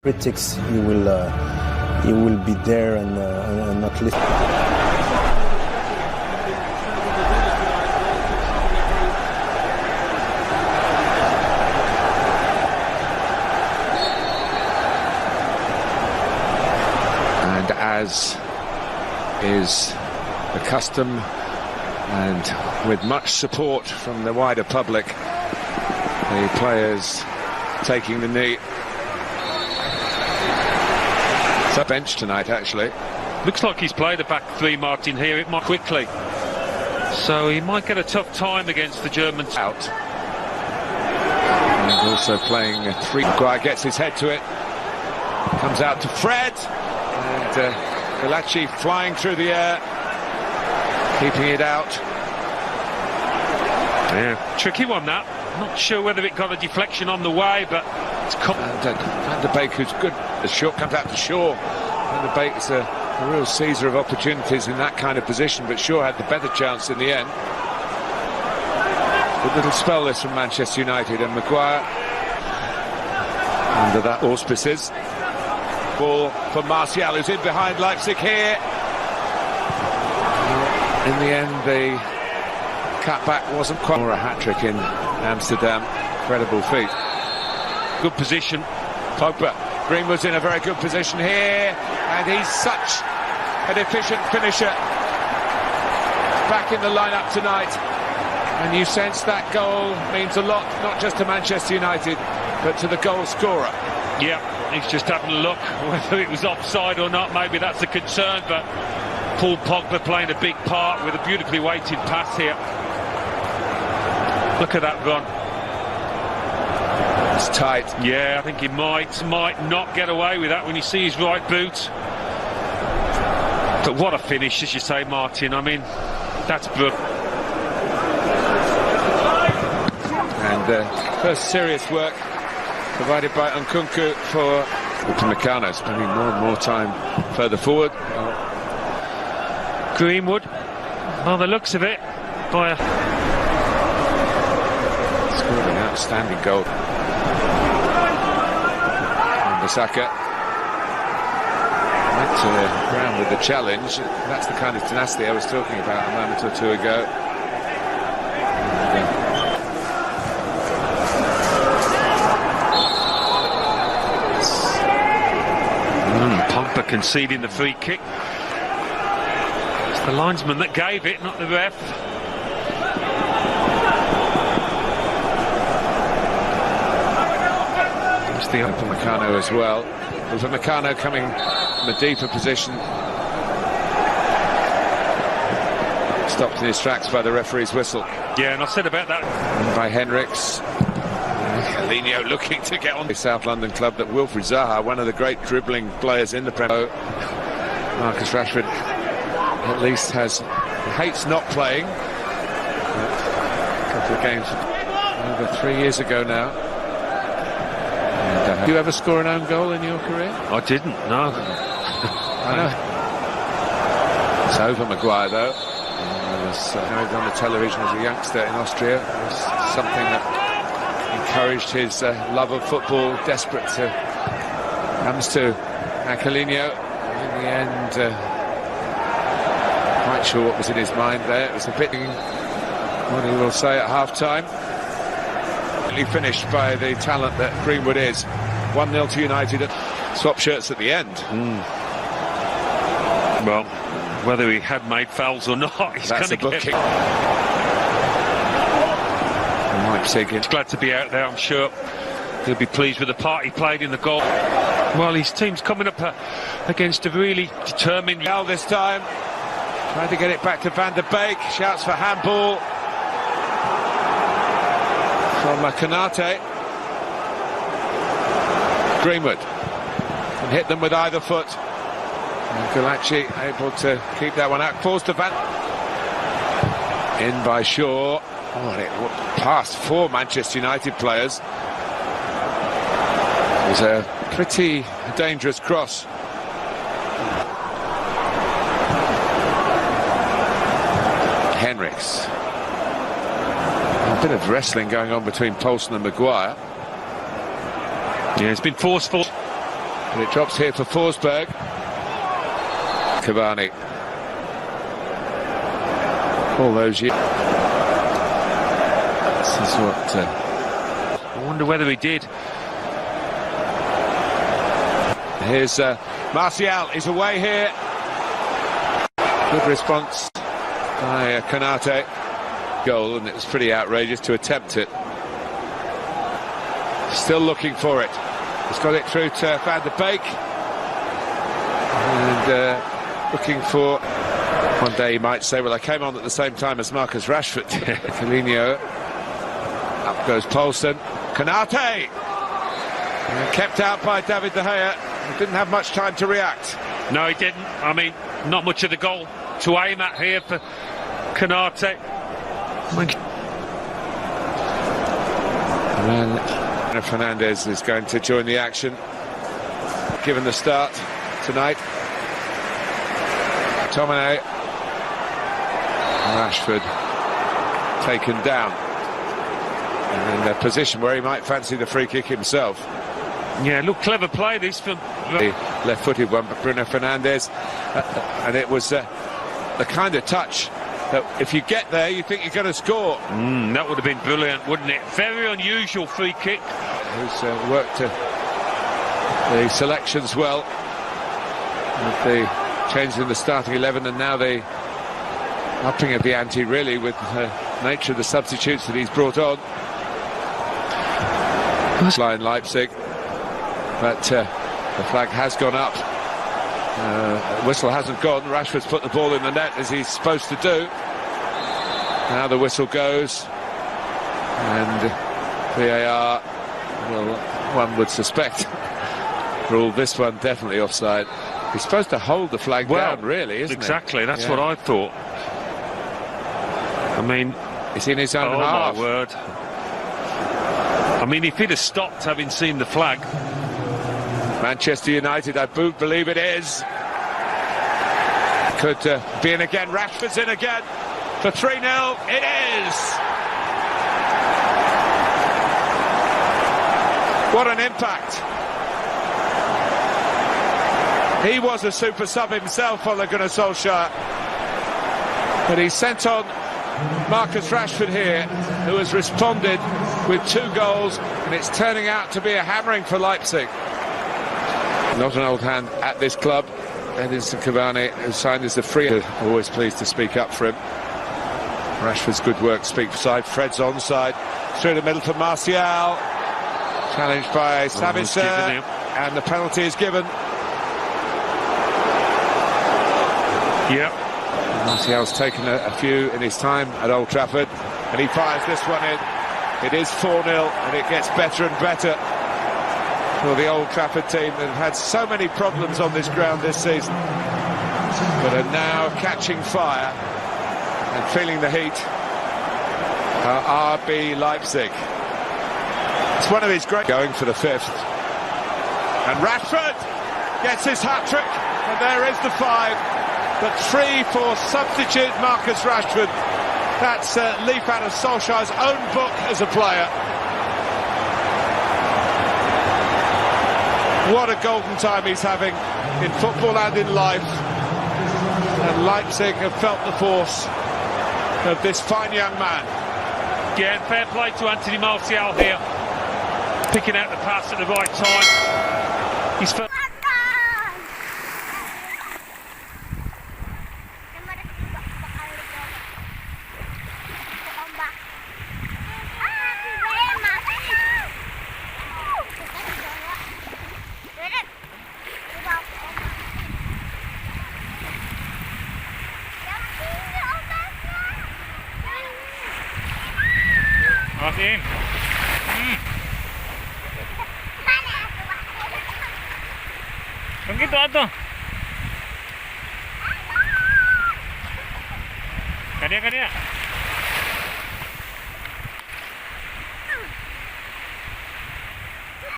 critics, you will be there and not listen. And as is the custom, and with much support from the wider public, the players taking the knee. It's a bench tonight, actually. Looks like he's played a back three, Martin, here. It might quickly. So he might get a tough time against the Germans. Out. And also playing a three. Maguire gets his head to it. Comes out to Fred. And Ilachi flying through the air. Keeping it out. Yeah, tricky one that. Not sure whether it got a deflection on the way, but it's Van der Beek, who's good. The short comes out to Shaw. Van der Beek is a real seizer of opportunities in that kind of position, but Shaw had the better chance in the end. Good little spell this from Manchester United, and Maguire under that auspices. Ball for Martial, who's in behind Leipzig here. In the end, the cutback wasn't quite. Or a hat-trick in Amsterdam. Incredible feat. Good position. Pogba. Greenwood's in a very good position here, and he's such an efficient finisher. Back in the lineup tonight, and you sense that goal means a lot, not just to Manchester United, but to the goal scorer. Yeah, he's just having a look whether it was offside or not. Maybe that's a concern, but Paul Pogba playing a big part with a beautifully weighted pass here. Look at that run. It's tight. Yeah, I think he might not get away with that when you see his right boot. But what a finish, as you say, Martin. I mean, that's brilliant. And first serious work provided by Nkunku for Upamecano, spending more and more time further forward. Greenwood, by the looks of it, scored an outstanding goal. Saka went to the ground with the challenge. That's the kind of tenacity I was talking about a moment or two ago. Pogba conceding the free kick. It's the linesman that gave it, not the ref. The Upamecano as well. Upamecano coming from a deeper position. Stopped in his tracks by the referee's whistle. Yeah, and I said about that. And by Henriks. Calino looking to get on the South London club that Wilfried Zaha, one of the great dribbling players in the Premier League. Marcus Rashford at least hates not playing. A couple of games over 3 years ago now. Did you ever score an own goal in your career? I didn't, no. I know. It's over Maguire, though. He was on the television as a youngster in Austria. It was something that encouraged his love of football, desperate to comes to Calino. In the end, quite sure what was in his mind there. It was a bit what he will say at half-time. Finished by the talent that Greenwood is. 1-0 to United. Swap shirts at the end. Well, whether he had made fouls or not, he's going to get it. Leipzig. He's glad to be out there, I'm sure. He'll be pleased with the part he played in the goal. Well, his team's coming up against a really determined... Now this time, trying to get it back to Van der Beek. Shouts for handball from Kanate. Greenwood can hit them with either foot. And Gulachi able to keep that one out. Falls to Van. In by Shaw. Oh, it passed 4 Manchester United players. It was a pretty dangerous cross. Henriks. A bit of wrestling going on between Poulsen and Maguire. Yeah, it's been forceful. And it drops here for Forsberg. Cavani. All those years. This is what... I wonder whether he did. Here's Martial is away here. Good response by Konate. Goal, and it was pretty outrageous to attempt it. Still looking for it. He's got it through to Van der Beek. And looking for... One day he might say, well, I came on at the same time as Marcus Rashford. Coutinho. Up goes Poulsen. Konate! And kept out by David De Gea. He didn't have much time to react. No, he didn't. I mean, not much of the goal to aim at here for Konate. And Fernandes is going to join the action, given the start tonight. Tomine. Rashford taken down. And in a position where he might fancy the free kick himself. Yeah, look, clever play this from... The left-footed one, but Bruno Fernandes. And it was the kind of touch that if you get there, you think you're going to score. That would have been brilliant, wouldn't it? Very unusual free kick. Who's worked the selections well. With the change in the starting 11 and now the upping of the ante, really, with the nature of the substitutes that he's brought on. Line Leipzig. But the flag has gone up. The whistle hasn't gone. Rashford's put the ball in the net as he's supposed to do. Now the whistle goes. And VAR, well, one would suspect, ruled this one definitely offside. He's supposed to hold the flag down, really, isn't exactly, that's what I thought. I mean... He's in his own half. Oh, my word. I mean, if he'd have stopped having seen the flag... Manchester United, I believe it is. Could be in again. Rashford's in again for 3-0. It is. What an impact. He was a super sub himself, Ole Gunnar Solskjaer. But he sent on Marcus Rashford here, who has responded with 2 goals, and it's turning out to be a hammering for Leipzig. Not an old hand at this club. Edinson Cavani, who signed as the free. Always pleased to speak up for him. Rashford's good work, speak side. Fred's onside. Through the middle for Martial. Challenged by Sabitzer. And the penalty is given. Yep. Martial's taken a few in his time at Old Trafford. And he fires this one in. It is 4-0 and it gets better and better. For the Old Trafford team that have had so many problems on this ground this season, but are now catching fire and feeling the heat. RB Leipzig. It's one of his great... Going for the 5th. And Rashford gets his hat-trick, and there is the 5. But 3 for substitute Marcus Rashford. That's a leaf out of Solskjaer's own book as a player. What a golden time he's having in football and in life. And Leipzig have felt the force of this fine young man. Yeah, and fair play to Anthony Martial here. Picking out the pass at the right time. He's first. Martin. Kung gitu ato. Kania.